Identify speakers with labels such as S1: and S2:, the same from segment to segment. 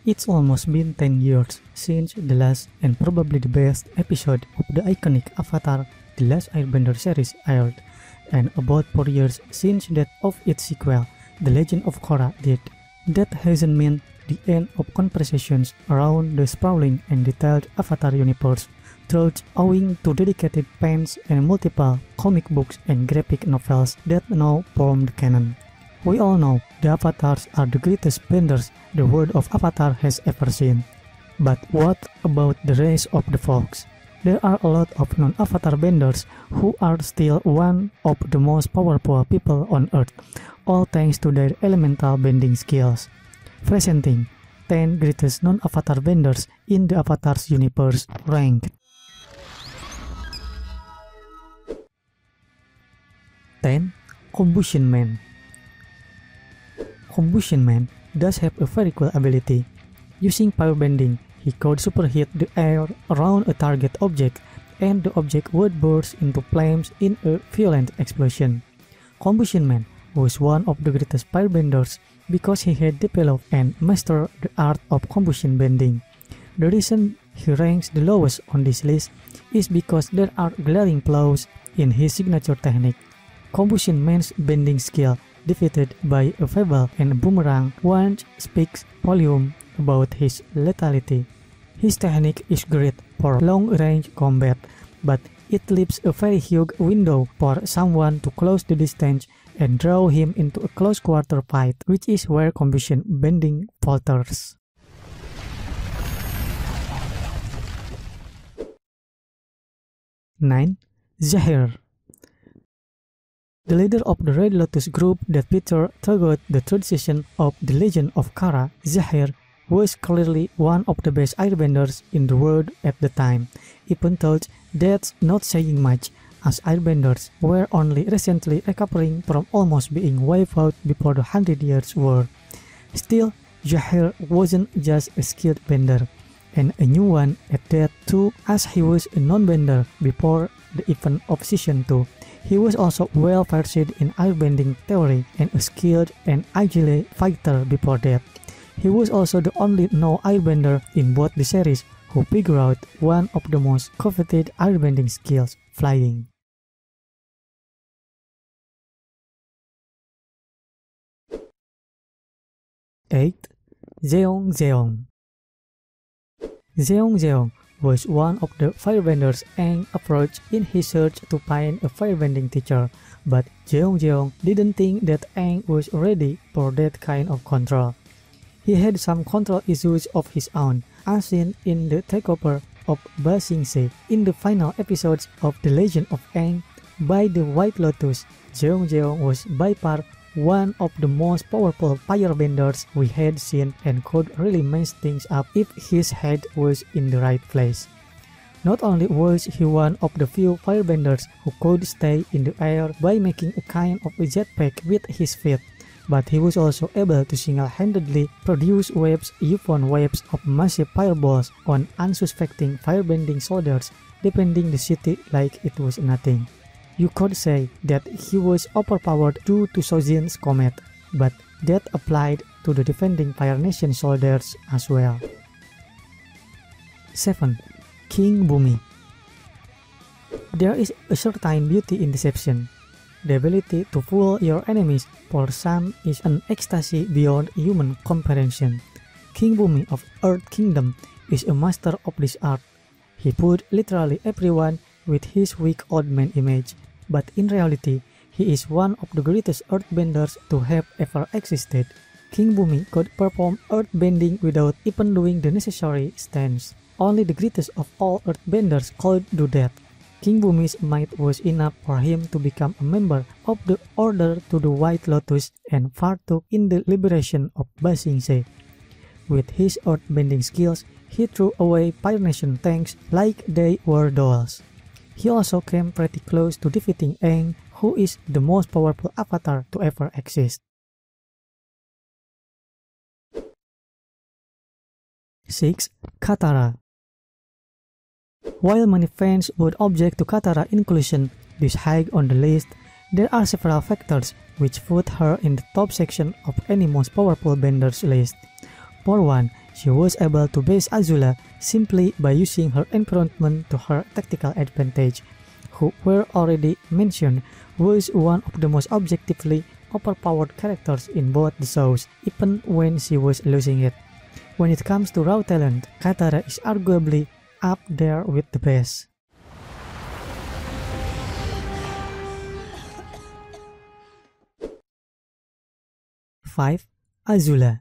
S1: It's almost been 10 years since the last and probably the best episode of the iconic Avatar The Last Airbender series aired, and about 4 years since that of its sequel, The Legend of Korra did. That hasn't meant the end of conversations around the sprawling and detailed Avatar universe, truth owing to dedicated fans and multiple comic books and graphic novels that now form the canon. We all know the Avatars are the greatest benders the world of Avatar has ever seen. But what about the rest of the folks? There are a lot of non-Avatar benders who are still one of the most powerful people on Earth, all thanks to their elemental bending skills. Presenting 10 greatest non-Avatar benders in the Avatar's universe ranked. 10. Combustion Man. Combustion Man does have a very cool ability. Using firebending, he could superheat the air around a target object, and the object would burst into flames in a violent explosion. Combustion Man was one of the greatest firebenders because he had developed and mastered the art of combustion bending. The reason he ranks the lowest on this list is because there are glaring flaws in his signature technique. Combustion Man's bending skill, defeated by a fable and a boomerang, once speaks volume about his lethality. His technique is great for long-range combat, but it leaves a very huge window for someone to close the distance and draw him into a close-quarter fight, which is where combustion bending falters. 9. Zahir. The leader of the Red Lotus group that featured throughout the third season of The Legend of Korra, Zahir was clearly one of the best airbenders in the world at the time, even though that's not saying much, as airbenders were only recently recovering from almost being wiped out before the 100 Years' War. Still, Zahir wasn't just a skilled bender, and a new one at that too, as he was a non-bender before the event of Season 2. He was also well versed in airbending theory and a skilled and agile fighter before that. He was also the only no-airbender in both the series who figured out one of the most coveted airbending skills, flying. 8. Zeong Zeong. Zeong Zeong was one of the firebenders Aang approached in his search to find a firebending teacher, but Zeong Zeong didn't think that Aang was ready for that kind of control. He had some control issues of his own, as seen in the takeover of Ba Sing Se in the final episodes of The Legend of Aang by the White Lotus. Zeong Zeong was by far one of the most powerful firebenders we had seen and could really mess things up if his head was in the right place. Not only was he one of the few firebenders who could stay in the air by making a kind of a jetpack with his feet, but he was also able to single-handedly produce waves upon waves of massive fireballs on unsuspecting firebending soldiers, defending the city like it was nothing. You could say that he was overpowered due to Sojin's comet, but that applied to the defending Fire Nation soldiers as well. 7. King Bumi. There is a certain beauty in deception. The ability to fool your enemies for some is an ecstasy beyond human comprehension. King Bumi of Earth Kingdom is a master of this art. He put literally everyone with his weak old man image, but in reality, he is one of the greatest earthbenders to have ever existed. King Bumi could perform earthbending without even doing the necessary stance. Only the greatest of all earthbenders could do that. King Bumi's might was enough for him to become a member of the Order to the White Lotus and partook in the liberation of Ba Sing Se. With his earthbending skills, he threw away Fire Nation tanks like they were dolls. He also came pretty close to defeating Aang, who is the most powerful avatar to ever exist. 6. Katara. While many fans would object to Katara's inclusion this high on the list, there are several factors which put her in the top section of any most powerful bender's list. For one, she was able to base Azula simply by using her environment to her tactical advantage, who were already mentioned was one of the most objectively overpowered characters in both the shows, even when she was losing it. When it comes to raw talent, Katara is arguably up there with the best. 5. Azula.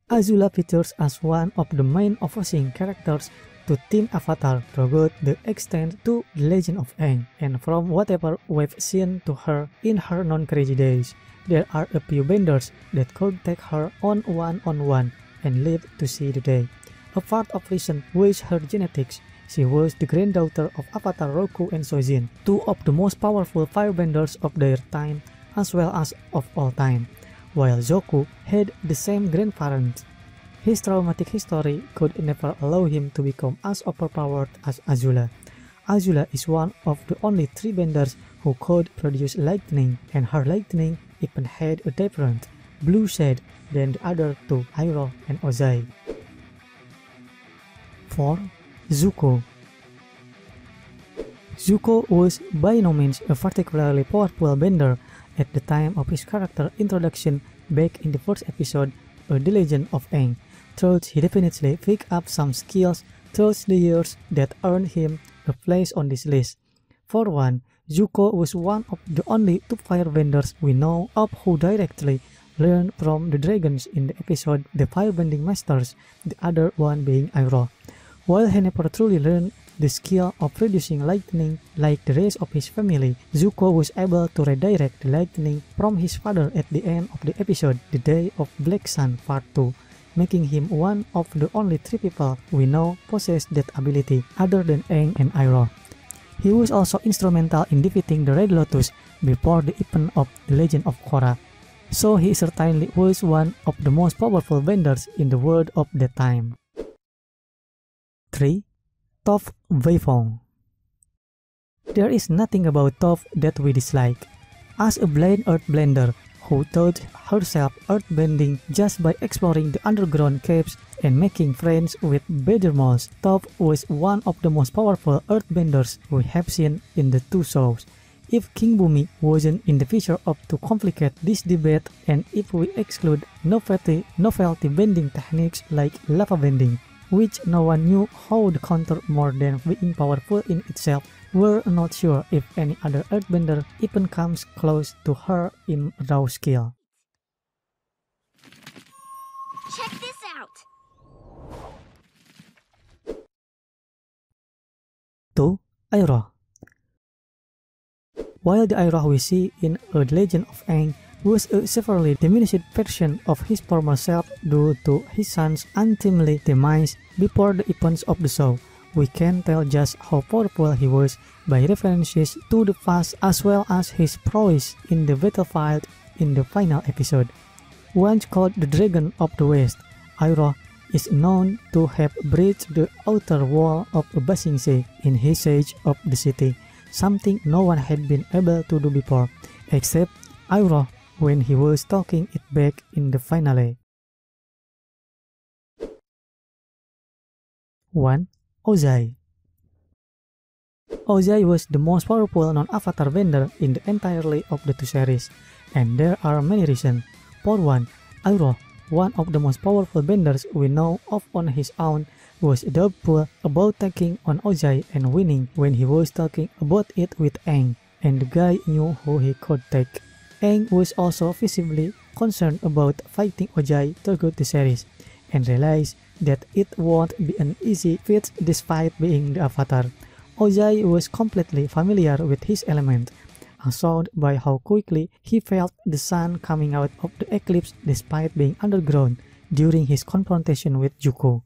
S1: Azula features as one of the main overseeing characters to Team Avatar throughout the extent to The Legend of Aang, and from whatever we've seen to her in her non-crazy days, there are a few benders that could take her on one-on-one and live to see the day. A part of reason was her genetics. She was the granddaughter of Avatar Roku and Sojin, two of the most powerful firebenders of their time as well as of all time, while Zuko had the same grandparents. His traumatic history could never allow him to become as overpowered as Azula. Azula is one of the only 3 benders who could produce lightning, and her lightning even had a different, blue shade than the other 2, Iroh and Ozai. 4. Zuko. Zuko was by no means a particularly powerful bender at the time of his character introduction back in the first episode of The Legend of Aang, though he definitely picked up some skills through the years that earned him a place on this list. For one, Zuko was one of the only 2 firebenders we know of who directly learned from the dragons in the episode The Firebending Masters, the other one being Iroh. While he never truly learned the skill of producing lightning like the rest of his family, Zuko was able to redirect the lightning from his father at the end of the episode The Day of Black Sun Part 2, making him one of the only 3 people we know possess that ability other than Aang and Iroh. He was also instrumental in defeating the Red Lotus before the event of The Legend of Korra, so he certainly was one of the most powerful benders in the world of that time. 3. Toph Beifong. There is nothing about Toph that we dislike. As a blind earthbender who taught herself earthbending just by exploring the underground caves and making friends with Bedermols, Toph was one of the most powerful earthbenders we have seen in the 2 shows. If King Bumi wasn't in the picture of to complicate this debate, and if we exclude novelty bending techniques like lava bending, which no one knew how to counter more than being powerful in itself, we're not sure if any other earthbender even comes close to her in raw skill.
S2: Check this out!
S1: 2. Iroh. While the Iroh we see in The Legend of Aang was a severely diminished version of his former self due to his son's untimely demise before the events of the show, we can tell just how powerful he was by references to the past as well as his prowess in the battlefield in the final episode. Once called the Dragon of the West, Iroh is known to have breached the outer wall of Ba Sing Se in his siege of the city, something no one had been able to do before, except Iroh when he was talking it back in the finale. 1. Ozai. Ozai was the most powerful non-avatar bender in the entirety of the 2 series, and there are many reasons. For one, Iroh, one of the most powerful benders we know of on his own, was doubtful about taking on Ozai and winning when he was talking about it with Aang, and the guy knew who he could take. Aang was also visibly concerned about fighting Ozai throughout the series, and realized that it won't be an easy feat despite being the Avatar. Ozai was completely familiar with his element, shown by how quickly he felt the sun coming out of the eclipse despite being underground during his confrontation with Zuko.